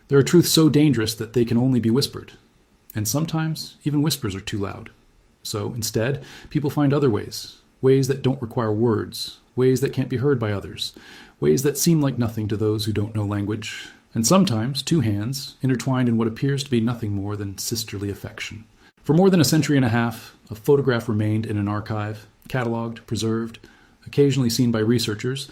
There are truths so dangerous that they can only be whispered. And sometimes, even whispers are too loud. So instead, people find other ways that don't require words, ways that can't be heard by others, ways that seem like nothing to those who don't know language, and sometimes two hands intertwined in what appears to be nothing more than sisterly affection. For more than a century and a half, a photograph remained in an archive, cataloged, preserved, occasionally seen by researchers,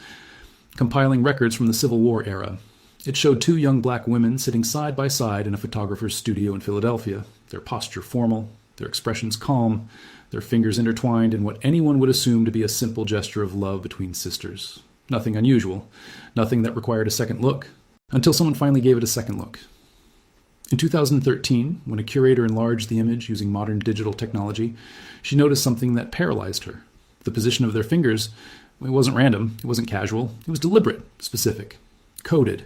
compiling records from the Civil War era. It showed two young black women sitting side by side in a photographer's studio in Philadelphia, their posture formal, their expressions calm, their fingers intertwined in what anyone would assume to be a simple gesture of love between sisters. Nothing unusual, nothing that required a second look, until someone finally gave it a second look. In 2013, when a curator enlarged the image using modern digital technology, she noticed something that paralyzed her. The position of their fingers, it wasn't random, it wasn't casual, it was deliberate, specific, coded,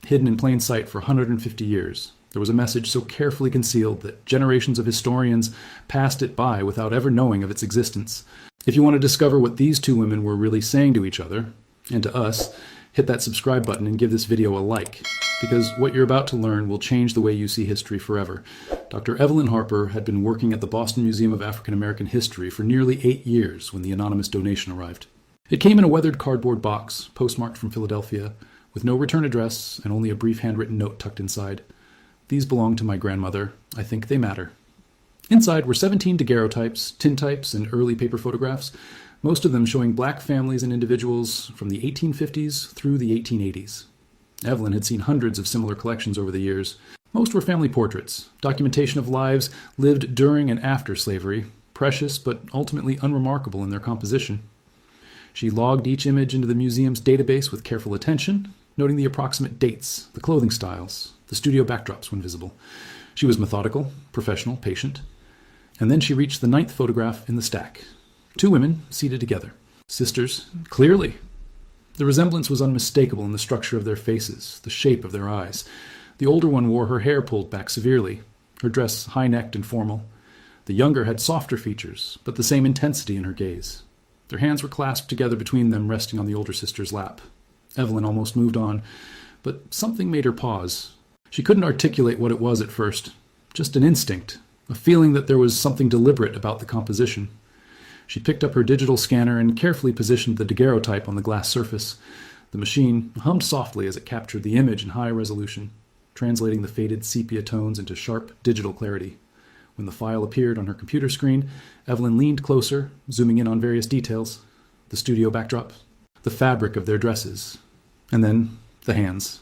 hidden in plain sight for 150 years. There was a message so carefully concealed that generations of historians passed it by without ever knowing of its existence. If you want to discover what these two women were really saying to each other, and to us, hit that subscribe button and give this video a like, because what you're about to learn will change the way you see history forever. Dr. Evelyn Harper had been working at the Boston Museum of African American History for nearly 8 years when the anonymous donation arrived. It came in a weathered cardboard box, postmarked from Philadelphia, with no return address and only a brief handwritten note tucked inside. These belong to my grandmother. I think they matter. Inside were 17 daguerreotypes, tintypes, and early paper photographs, most of them showing black families and individuals from the 1850s through the 1880s. Evelyn had seen hundreds of similar collections over the years. Most were family portraits, documentation of lives lived during and after slavery, precious but ultimately unremarkable in their composition. She logged each image into the museum's database with careful attention, noting the approximate dates, the clothing styles, the studio backdrops when visible. She was methodical, professional, patient. And then she reached the 9th photograph in the stack. Two women seated together. Sisters, clearly. The resemblance was unmistakable in the structure of their faces, the shape of their eyes. The older one wore her hair pulled back severely, her dress high-necked and formal. The younger had softer features, but the same intensity in her gaze. Their hands were clasped together between them, resting on the older sister's lap. Evelyn almost moved on, but something made her pause. She couldn't articulate what it was at first. Just an instinct, a feeling that there was something deliberate about the composition. She picked up her digital scanner and carefully positioned the daguerreotype on the glass surface. The machine hummed softly as it captured the image in high resolution, translating the faded sepia tones into sharp digital clarity. When the file appeared on her computer screen, Evelyn leaned closer, zooming in on various details. The studio backdrop, the fabric of their dresses, and then the hands.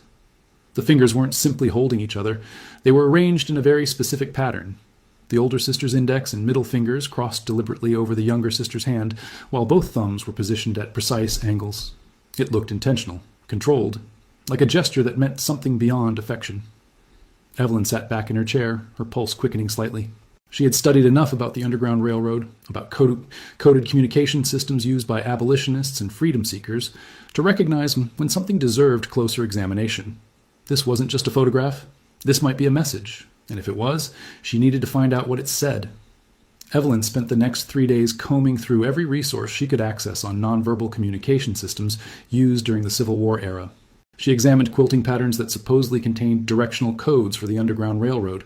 The fingers weren't simply holding each other. They were arranged in a very specific pattern. The older sister's index and middle fingers crossed deliberately over the younger sister's hand, while both thumbs were positioned at precise angles. It looked intentional, controlled, like a gesture that meant something beyond affection. Evelyn sat back in her chair, her pulse quickening slightly. She had studied enough about the Underground Railroad, about coded communication systems used by abolitionists and freedom seekers, to recognize when something deserved closer examination. This wasn't just a photograph. This might be a message. And if it was, she needed to find out what it said. Evelyn spent the next 3 days combing through every resource she could access on nonverbal communication systems used during the Civil War era. She examined quilting patterns that supposedly contained directional codes for the Underground Railroad,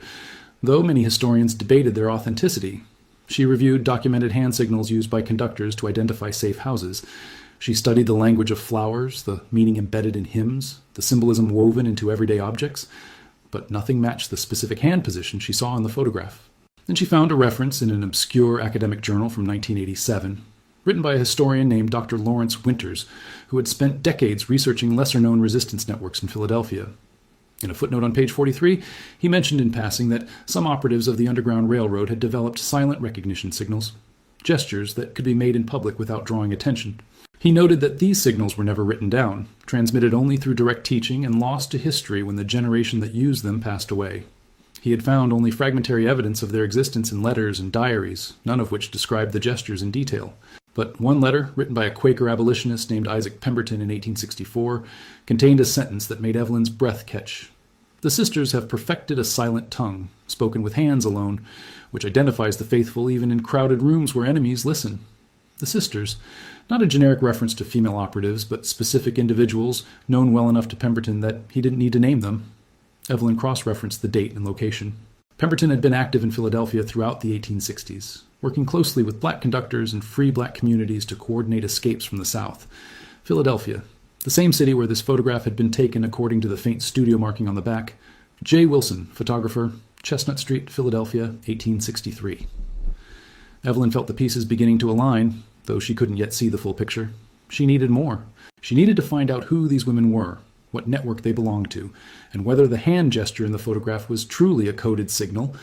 though many historians debated their authenticity. She reviewed documented hand signals used by conductors to identify safe houses. She studied the language of flowers, the meaning embedded in hymns, the symbolism woven into everyday objects, but nothing matched the specific hand position she saw in the photograph. Then she found a reference in an obscure academic journal from 1987, written by a historian named Dr. Lawrence Winters, who had spent decades researching lesser-known resistance networks in Philadelphia. In a footnote on page 43, he mentioned in passing that some operatives of the Underground Railroad had developed silent recognition signals, gestures that could be made in public without drawing attention. He noted that these signals were never written down, transmitted only through direct teaching and lost to history when the generation that used them passed away. He had found only fragmentary evidence of their existence in letters and diaries, none of which described the gestures in detail. But one letter, written by a Quaker abolitionist named Isaac Pemberton in 1864, contained a sentence that made Evelyn's breath catch. The sisters have perfected a silent tongue, spoken with hands alone, which identifies the faithful even in crowded rooms where enemies listen. The sisters, not a generic reference to female operatives, but specific individuals known well enough to Pemberton that he didn't need to name them. Evelyn cross-referenced the date and location. Pemberton had been active in Philadelphia throughout the 1860s, working closely with black conductors and free black communities to coordinate escapes from the South. Philadelphia, the same city where this photograph had been taken according to the faint studio marking on the back. J. Wilson, photographer, Chestnut Street, Philadelphia, 1863. Evelyn felt the pieces beginning to align, though she couldn't yet see the full picture. She needed more. She needed to find out who these women were, what network they belonged to, and whether the hand gesture in the photograph was truly a coded signal,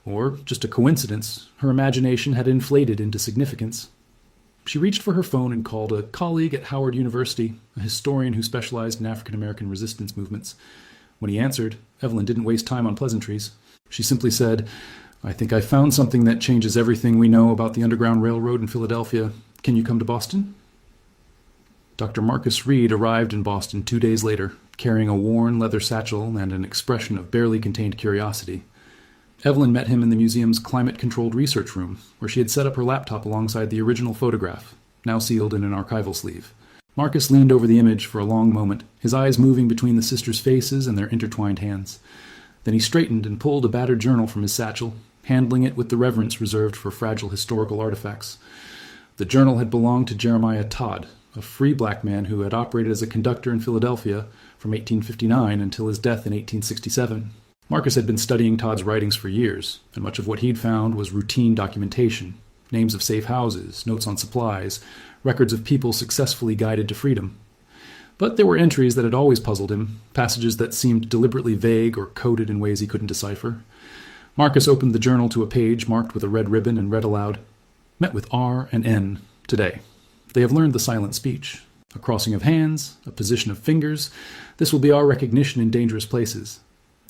or just a coincidence her imagination had inflated into significance. She reached for her phone and called a colleague at Howard University, a historian who specialized in African American resistance movements. When he answered, Evelyn didn't waste time on pleasantries. She simply said, "I think I found something that changes everything we know about the Underground Railroad in Philadelphia. Can you come to Boston?" Dr. Marcus Reed arrived in Boston 2 days later, carrying a worn leather satchel and an expression of barely contained curiosity. Evelyn met him in the museum's climate-controlled research room, where she had set up her laptop alongside the original photograph, now sealed in an archival sleeve. Marcus leaned over the image for a long moment, his eyes moving between the sisters' faces and their intertwined hands. Then he straightened and pulled a battered journal from his satchel, handling it with the reverence reserved for fragile historical artifacts. The journal had belonged to Jeremiah Todd, a free black man who had operated as a conductor in Philadelphia from 1859 until his death in 1867. Marcus had been studying Todd's writings for years, and much of what he'd found was routine documentation, names of safe houses, notes on supplies, records of people successfully guided to freedom. But there were entries that had always puzzled him, passages that seemed deliberately vague or coded in ways he couldn't decipher. Marcus opened the journal to a page marked with a red ribbon and read aloud, "Met with R and N today. They have learned the silent speech. A crossing of hands, a position of fingers. This will be our recognition in dangerous places.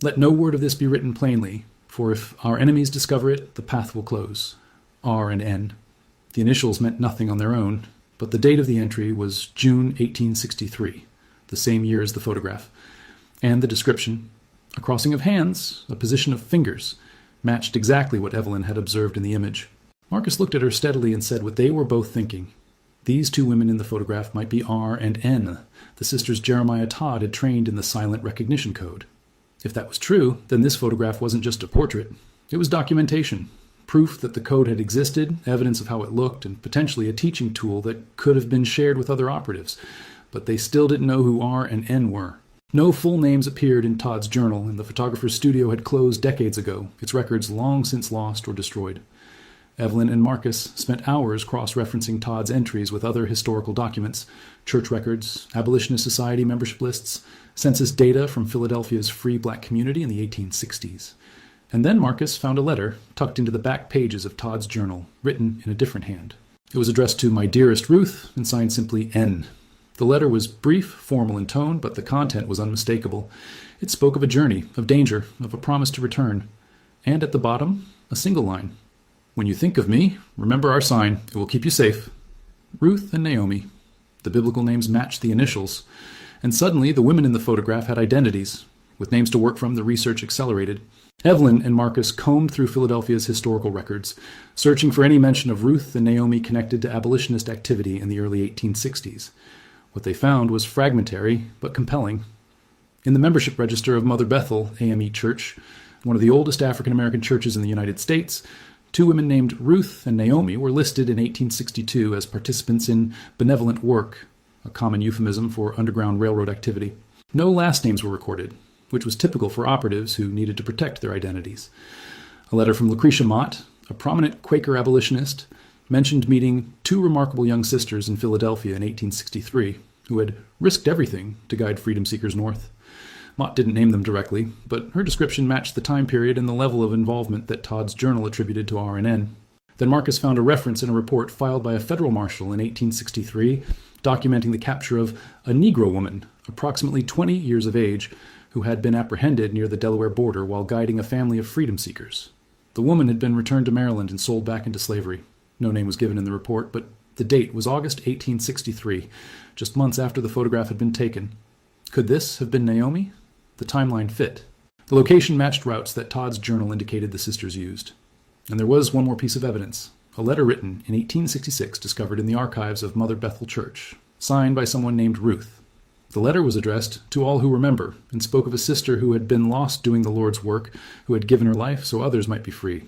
Let no word of this be written plainly, for if our enemies discover it, the path will close. R and N." The initials meant nothing on their own, but the date of the entry was June 1863, the same year as the photograph. And the description, a crossing of hands, a position of fingers, matched exactly what Evelyn had observed in the image. Marcus looked at her steadily and said what they were both thinking. These two women in the photograph might be R and N. The sisters Jeremiah Todd had trained in the silent recognition code. If that was true, then this photograph wasn't just a portrait. It was documentation, proof that the code had existed, evidence of how it looked, and potentially a teaching tool that could have been shared with other operatives. But they still didn't know who R and N were. No full names appeared in Todd's journal, and the photographer's studio had closed decades ago, its records long since lost or destroyed. Evelyn and Marcus spent hours cross-referencing Todd's entries with other historical documents, church records, Abolitionist Society membership lists, census data from Philadelphia's free black community in the 1860s. And then Marcus found a letter tucked into the back pages of Todd's journal, written in a different hand. It was addressed to "My dearest Ruth" and signed simply N. The letter was brief, formal in tone, but the content was unmistakable. It spoke of a journey, of danger, of a promise to return. And at the bottom, a single line. "When you think of me, remember our sign. It will keep you safe." Ruth and Naomi. The biblical names matched the initials. And suddenly, the women in the photograph had identities. With names to work from, the research accelerated. Evelyn and Marcus combed through Philadelphia's historical records, searching for any mention of Ruth and Naomi connected to abolitionist activity in the early 1860s. What they found was fragmentary, but compelling. In the membership register of Mother Bethel AME Church, one of the oldest African-American churches in the United States, two women named Ruth and Naomi were listed in 1862 as participants in benevolent work, a common euphemism for Underground Railroad activity. No last names were recorded, which was typical for operatives who needed to protect their identities. A letter from Lucretia Mott, a prominent Quaker abolitionist, mentioned meeting two remarkable young sisters in Philadelphia in 1863 who had risked everything to guide freedom seekers north. Mott didn't name them directly, but her description matched the time period and the level of involvement that Todd's journal attributed to R&N. Then Marcus found a reference in a report filed by a federal marshal in 1863 documenting the capture of a Negro woman, approximately 20 years of age, who had been apprehended near the Delaware border while guiding a family of freedom seekers. The woman had been returned to Maryland and sold back into slavery. No name was given in the report, but the date was August 1863, just months after the photograph had been taken. Could this have been Naomi? The timeline fit. The location matched routes that Todd's journal indicated the sisters used. And there was one more piece of evidence, a letter written in 1866 discovered in the archives of Mother Bethel Church, signed by someone named Ruth. The letter was addressed to all who remember and spoke of a sister who had been lost doing the Lord's work, who had given her life so others might be free.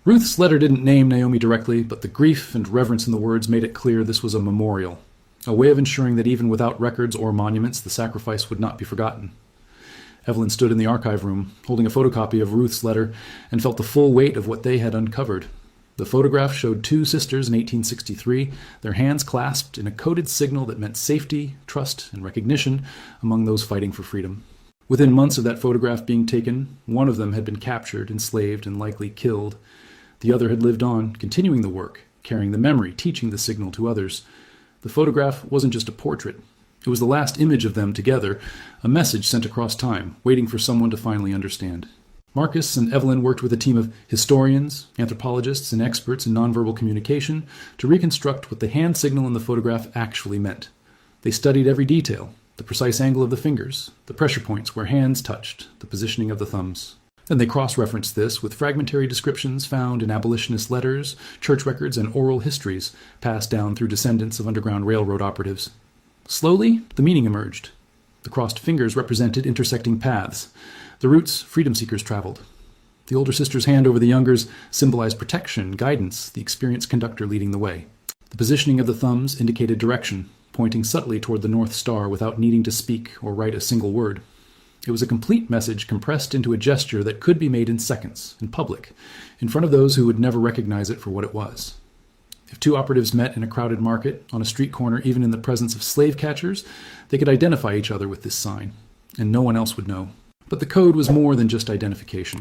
Ruth's letter didn't name Naomi directly, but the grief and reverence in the words made it clear this was a memorial, a way of ensuring that even without records or monuments, the sacrifice would not be forgotten. Evelyn stood in the archive room, holding a photocopy of Ruth's letter, and felt the full weight of what they had uncovered. The photograph showed two sisters in 1863, their hands clasped in a coded signal that meant safety, trust, and recognition among those fighting for freedom. Within months of that photograph being taken, one of them had been captured, enslaved, and likely killed. The other had lived on, continuing the work, carrying the memory, teaching the signal to others. The photograph wasn't just a portrait. It was the last image of them together, a message sent across time, waiting for someone to finally understand. Marcus and Evelyn worked with a team of historians, anthropologists, and experts in nonverbal communication to reconstruct what the hand signal in the photograph actually meant. They studied every detail, the precise angle of the fingers, the pressure points where hands touched, the positioning of the thumbs. Then they cross-referenced this with fragmentary descriptions found in abolitionist letters, church records, and oral histories passed down through descendants of Underground Railroad operatives. Slowly, the meaning emerged. The crossed fingers represented intersecting paths. The routes freedom seekers traveled. The older sister's hand over the younger's symbolized protection, guidance, the experienced conductor leading the way. The positioning of the thumbs indicated direction, pointing subtly toward the North Star without needing to speak or write a single word. It was a complete message compressed into a gesture that could be made in seconds, in public, in front of those who would never recognize it for what it was. If two operatives met in a crowded market, on a street corner, even in the presence of slave catchers, they could identify each other with this sign, and no one else would know. But the code was more than just identification.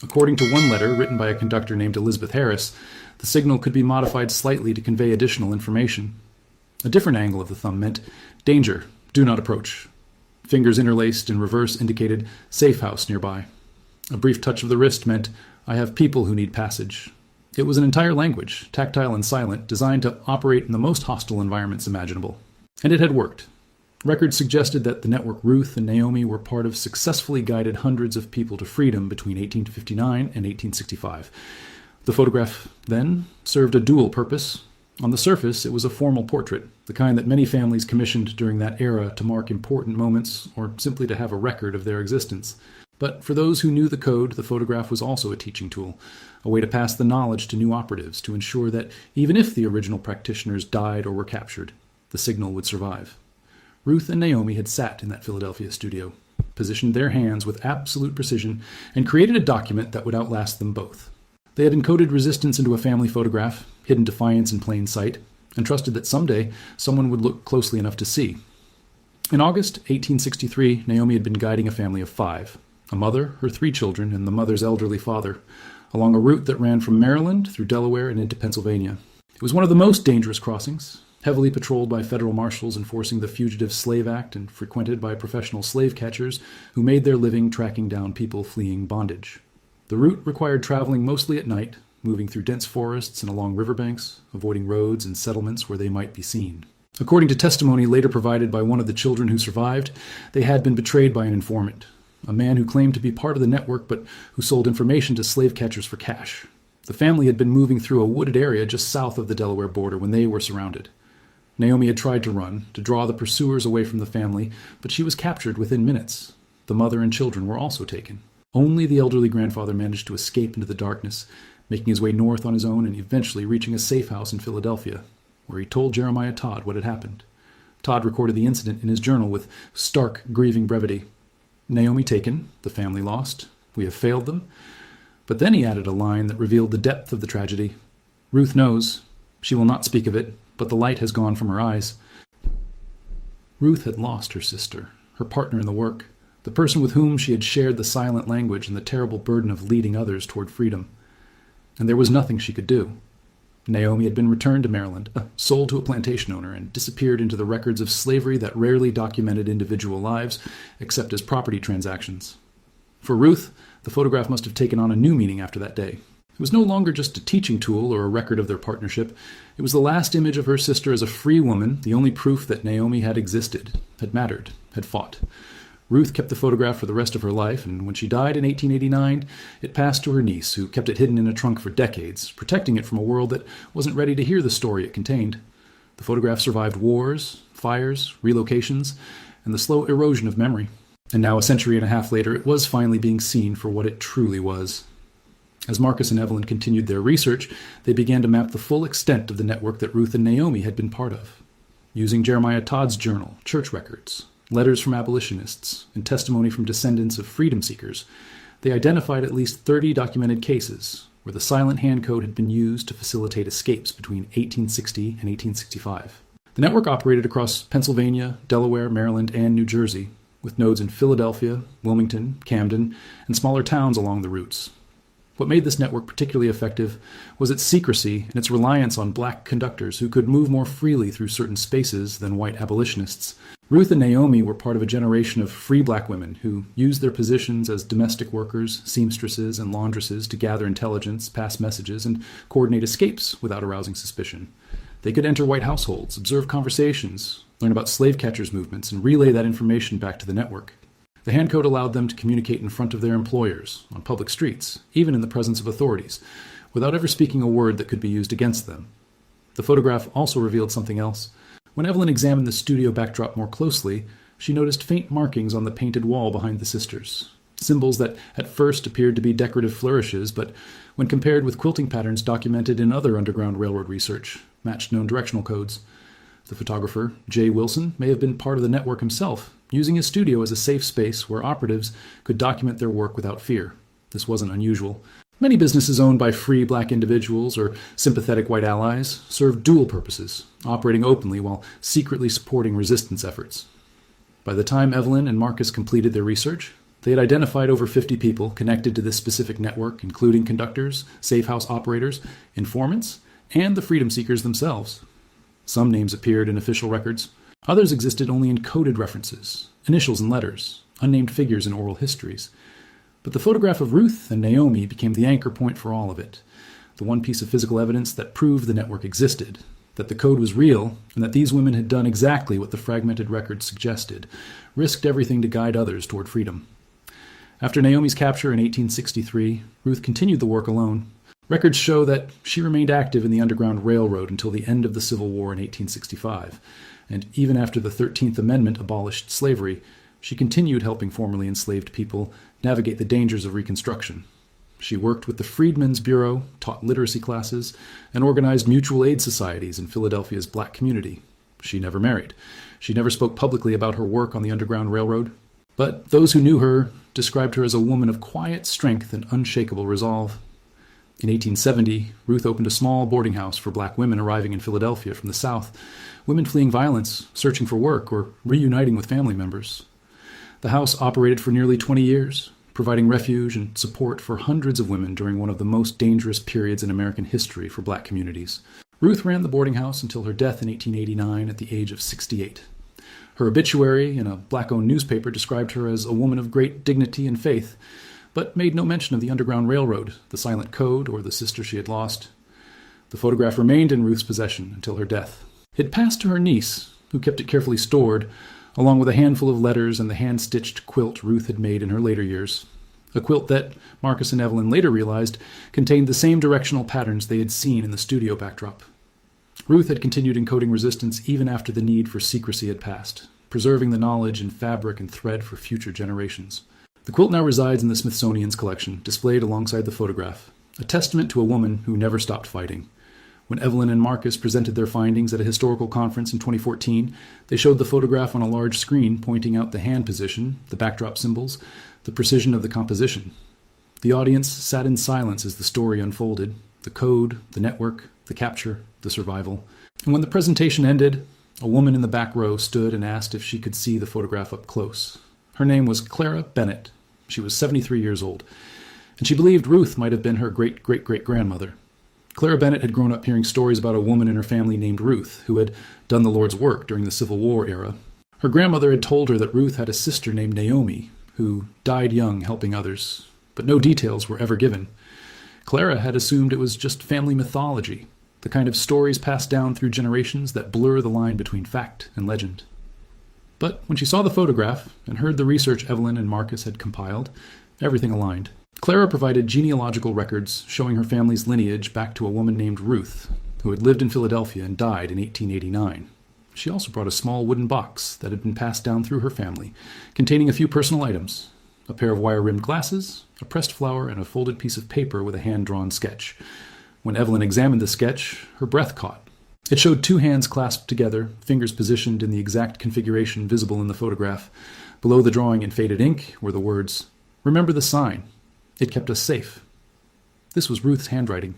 According to one letter written by a conductor named Elizabeth Harris, the signal could be modified slightly to convey additional information. A different angle of the thumb meant, "Danger, do not approach." Fingers interlaced in reverse indicated, "Safe house nearby." A brief touch of the wrist meant, "I have people who need passage." It was an entire language, tactile and silent, designed to operate in the most hostile environments imaginable. And it had worked. Records suggested that the network Ruth and Naomi were part of successfully guided hundreds of people to freedom between 1859 and 1865. The photograph, then, served a dual purpose. On the surface, it was a formal portrait, the kind that many families commissioned during that era to mark important moments or simply to have a record of their existence. But for those who knew the code, the photograph was also a teaching tool, a way to pass the knowledge to new operatives to ensure that even if the original practitioners died or were captured, the signal would survive. Ruth and Naomi had sat in that Philadelphia studio, positioned their hands with absolute precision, and created a document that would outlast them both. They had encoded resistance into a family photograph, hidden defiance in plain sight, and trusted that someday someone would look closely enough to see. In August 1863, Naomi had been guiding a family of 5, a mother, her 3 children, and the mother's elderly father, along a route that ran from Maryland through Delaware and into Pennsylvania. It was one of the most dangerous crossings, heavily patrolled by federal marshals enforcing the Fugitive Slave Act and frequented by professional slave catchers who made their living tracking down people fleeing bondage. The route required traveling mostly at night, moving through dense forests and along riverbanks, avoiding roads and settlements where they might be seen. According to testimony later provided by one of the children who survived, they had been betrayed by an informant, a man who claimed to be part of the network but who sold information to slave catchers for cash. The family had been moving through a wooded area just south of the Delaware border when they were surrounded. Naomi had tried to run, to draw the pursuers away from the family, but she was captured within minutes. The mother and children were also taken. Only the elderly grandfather managed to escape into the darkness, making his way north on his own and eventually reaching a safe house in Philadelphia, where he told Jeremiah Todd what had happened. Todd recorded the incident in his journal with stark, grieving brevity. Naomi taken, the family lost, we have failed them. But then he added a line that revealed the depth of the tragedy. Ruth knows. She will not speak of it, but the light has gone from her eyes. Ruth had lost her sister, her partner in the work, the person with whom she had shared the silent language and the terrible burden of leading others toward freedom. And there was nothing she could do. Naomi had been returned to Maryland, sold to a plantation owner, and disappeared into the records of slavery that rarely documented individual lives, except as property transactions. For Ruth, the photograph must have taken on a new meaning after that day. It was no longer just a teaching tool or a record of their partnership. It was the last image of her sister as a free woman, the only proof that Naomi had existed, had mattered, had fought. Ruth kept the photograph for the rest of her life, and when she died in 1889, it passed to her niece, who kept it hidden in a trunk for decades, protecting it from a world that wasn't ready to hear the story it contained. The photograph survived wars, fires, relocations, and the slow erosion of memory. And now, a century and a half later, it was finally being seen for what it truly was. As Marcus and Evelyn continued their research, they began to map the full extent of the network that Ruth and Naomi had been part of. Using Jeremiah Todd's journal, church records, letters from abolitionists, and testimony from descendants of freedom seekers, they identified at least 30 documented cases where the silent hand code had been used to facilitate escapes between 1860 and 1865. The network operated across Pennsylvania, Delaware, Maryland, and New Jersey, with nodes in Philadelphia, Wilmington, Camden, and smaller towns along the routes. What made this network particularly effective was its secrecy and its reliance on black conductors who could move more freely through certain spaces than white abolitionists. Ruth and Naomi were part of a generation of free black women who used their positions as domestic workers, seamstresses, and laundresses to gather intelligence, pass messages, and coordinate escapes without arousing suspicion. They could enter white households, observe conversations, learn about slave catchers' movements, and relay that information back to the network. The hand code allowed them to communicate in front of their employers, on public streets, even in the presence of authorities, without ever speaking a word that could be used against them. The photograph also revealed something else. When Evelyn examined the studio backdrop more closely, she noticed faint markings on the painted wall behind the sisters, symbols that at first appeared to be decorative flourishes, but when compared with quilting patterns documented in other Underground Railroad research, matched known directional codes. The photographer, Jay Wilson, may have been part of the network himself, using his studio as a safe space where operatives could document their work without fear. This wasn't unusual. Many businesses owned by free black individuals or sympathetic white allies served dual purposes, operating openly while secretly supporting resistance efforts. By the time Evelyn and Marcus completed their research, they had identified over 50 people connected to this specific network, including conductors, safe house operators, informants, and the freedom seekers themselves. Some names appeared in official records. Others existed only in coded references, initials and letters, unnamed figures in oral histories. But the photograph of Ruth and Naomi became the anchor point for all of it, the one piece of physical evidence that proved the network existed, that the code was real, and that these women had done exactly what the fragmented records suggested, risked everything to guide others toward freedom. After Naomi's capture in 1863, Ruth continued the work alone. Records show that she remained active in the Underground Railroad until the end of the Civil War in 1865, and even after the 13th Amendment abolished slavery, she continued helping formerly enslaved people navigate the dangers of Reconstruction. She worked with the Freedmen's Bureau, taught literacy classes, and organized mutual aid societies in Philadelphia's black community. She never married. She never spoke publicly about her work on the Underground Railroad. But those who knew her described her as a woman of quiet strength and unshakable resolve. In 1870, Ruth opened a small boarding house for black women arriving in Philadelphia from the South, women fleeing violence, searching for work, or reuniting with family members. The house operated for nearly 20 years, providing refuge and support for hundreds of women during one of the most dangerous periods in American history for black communities. Ruth ran the boarding house until her death in 1889 at the age of 68. Her obituary in a black-owned newspaper described her as a woman of great dignity and faith, but made no mention of the Underground Railroad, the silent code, or the sister she had lost. The photograph remained in Ruth's possession until her death. It passed to her niece, who kept it carefully stored, along with a handful of letters and the hand-stitched quilt Ruth had made in her later years. A quilt that, Marcus and Evelyn later realized, contained the same directional patterns they had seen in the studio backdrop. Ruth had continued encoding resistance even after the need for secrecy had passed, preserving the knowledge in fabric and thread for future generations. The quilt now resides in the Smithsonian's collection, displayed alongside the photograph, a testament to a woman who never stopped fighting. When Evelyn and Marcus presented their findings at a historical conference in 2014, they showed the photograph on a large screen, pointing out the hand position, the backdrop symbols, the precision of the composition. The audience sat in silence as the story unfolded, the code, the network, the capture, the survival. And when the presentation ended, a woman in the back row stood and asked if she could see the photograph up close. Her name was Clara Bennett. She was 73 years old, and she believed Ruth might have been her great-great-great-grandmother. Clara Bennett had grown up hearing stories about a woman in her family named Ruth, who had done the Lord's work during the Civil War era. Her grandmother had told her that Ruth had a sister named Naomi, who died young helping others, but no details were ever given. Clara had assumed it was just family mythology, the kind of stories passed down through generations that blur the line between fact and legend. But when she saw the photograph and heard the research Evelyn and Marcus had compiled, everything aligned. Clara provided genealogical records showing her family's lineage back to a woman named Ruth, who had lived in Philadelphia and died in 1889. She also brought a small wooden box that had been passed down through her family, containing a few personal items: a pair of wire-rimmed glasses, a pressed flower, and a folded piece of paper with a hand-drawn sketch. When Evelyn examined the sketch, her breath caught. It showed two hands clasped together, fingers positioned in the exact configuration visible in the photograph. Below the drawing in faded ink were the words, "Remember the sign. It kept us safe." This was Ruth's handwriting.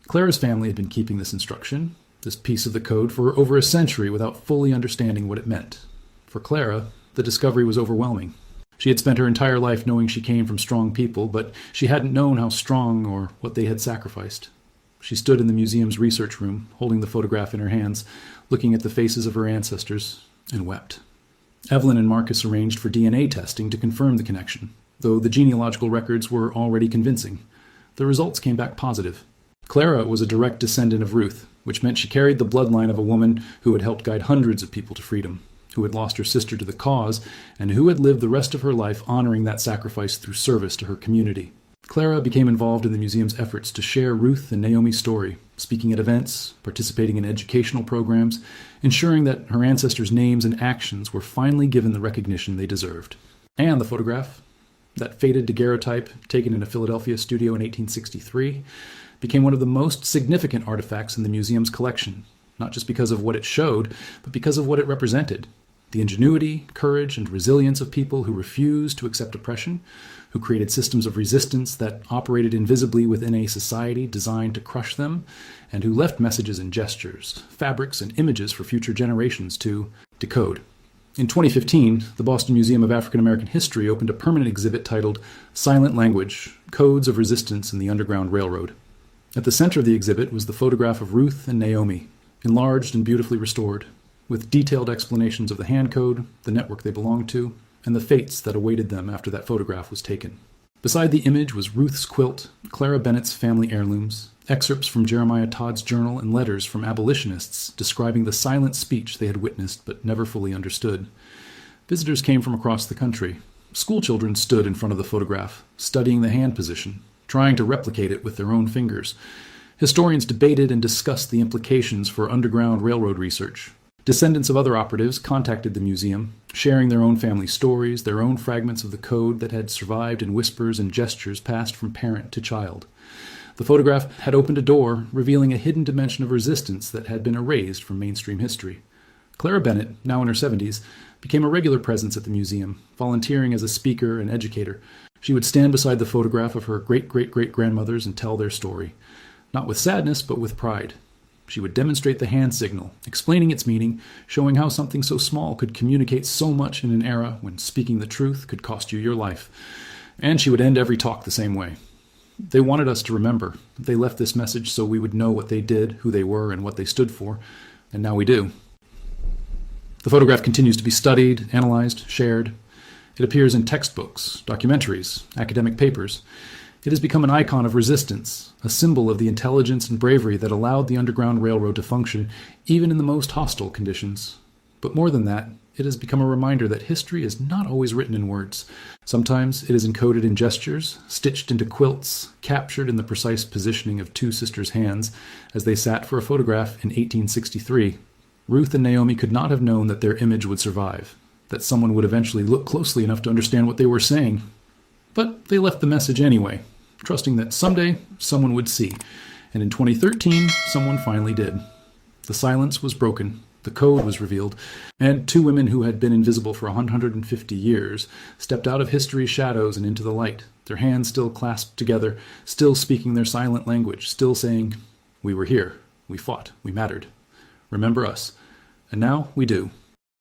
Clara's family had been keeping this instruction, this piece of the code, for over a century without fully understanding what it meant. For Clara, the discovery was overwhelming. She had spent her entire life knowing she came from strong people, but she hadn't known how strong or what they had sacrificed. She stood in the museum's research room, holding the photograph in her hands, looking at the faces of her ancestors, and wept. Evelyn and Marcus arranged for DNA testing to confirm the connection, though the genealogical records were already convincing. The results came back positive. Clara was a direct descendant of Ruth, which meant she carried the bloodline of a woman who had helped guide hundreds of people to freedom, who had lost her sister to the cause, and who had lived the rest of her life honoring that sacrifice through service to her community. Clara became involved in the museum's efforts to share Ruth and Naomi's story, speaking at events, participating in educational programs, ensuring that her ancestors' names and actions were finally given the recognition they deserved. And the photograph, that faded daguerreotype taken in a Philadelphia studio in 1863, became one of the most significant artifacts in the museum's collection, not just because of what it showed, but because of what it represented: the ingenuity, courage, and resilience of people who refused to accept oppression, who created systems of resistance that operated invisibly within a society designed to crush them, and who left messages and gestures, fabrics and images for future generations to decode. In 2015, the Boston Museum of African American History opened a permanent exhibit titled "Silent Language: Codes of Resistance in the Underground Railroad." At the center of the exhibit was the photograph of Ruth and Naomi, enlarged and beautifully restored, with detailed explanations of the hand code, the network they belonged to, and the fates that awaited them after that photograph was taken. Beside the image was Ruth's quilt, Clara Bennett's family heirlooms, excerpts from Jeremiah Todd's journal, and letters from abolitionists describing the silent speech they had witnessed but never fully understood. Visitors came from across the country. Schoolchildren stood in front of the photograph, studying the hand position, trying to replicate it with their own fingers. Historians debated and discussed the implications for Underground Railroad research. Descendants of other operatives contacted the museum, sharing their own family stories, their own fragments of the code that had survived in whispers and gestures passed from parent to child. The photograph had opened a door, revealing a hidden dimension of resistance that had been erased from mainstream history. Clara Bennett, now in her 70s, became a regular presence at the museum, volunteering as a speaker and educator. She would stand beside the photograph of her great-great-great-grandmothers and tell their story, not with sadness, but with pride. She would demonstrate the hand signal, explaining its meaning, showing how something so small could communicate so much in an era when speaking the truth could cost you your life. And she would end every talk the same way. They wanted us to remember. They left this message so we would know what they did, who they were, and what they stood for, and now we do. The photograph continues to be studied, analyzed, shared. It appears in textbooks, documentaries, academic papers. It has become an icon of resistance, a symbol of the intelligence and bravery that allowed the Underground Railroad to function even in the most hostile conditions. But more than that, it has become a reminder that history is not always written in words. Sometimes it is encoded in gestures, stitched into quilts, captured in the precise positioning of two sisters' hands as they sat for a photograph in 1863. Ruth and Naomi could not have known that their image would survive, that someone would eventually look closely enough to understand what they were saying. But they left the message anyway, trusting that someday someone would see. And in 2013, someone finally did. The silence was broken, the code was revealed, and two women who had been invisible for 150 years stepped out of history's shadows and into the light, their hands still clasped together, still speaking their silent language, still saying, "We were here, we fought, we mattered. Remember us." And now we do.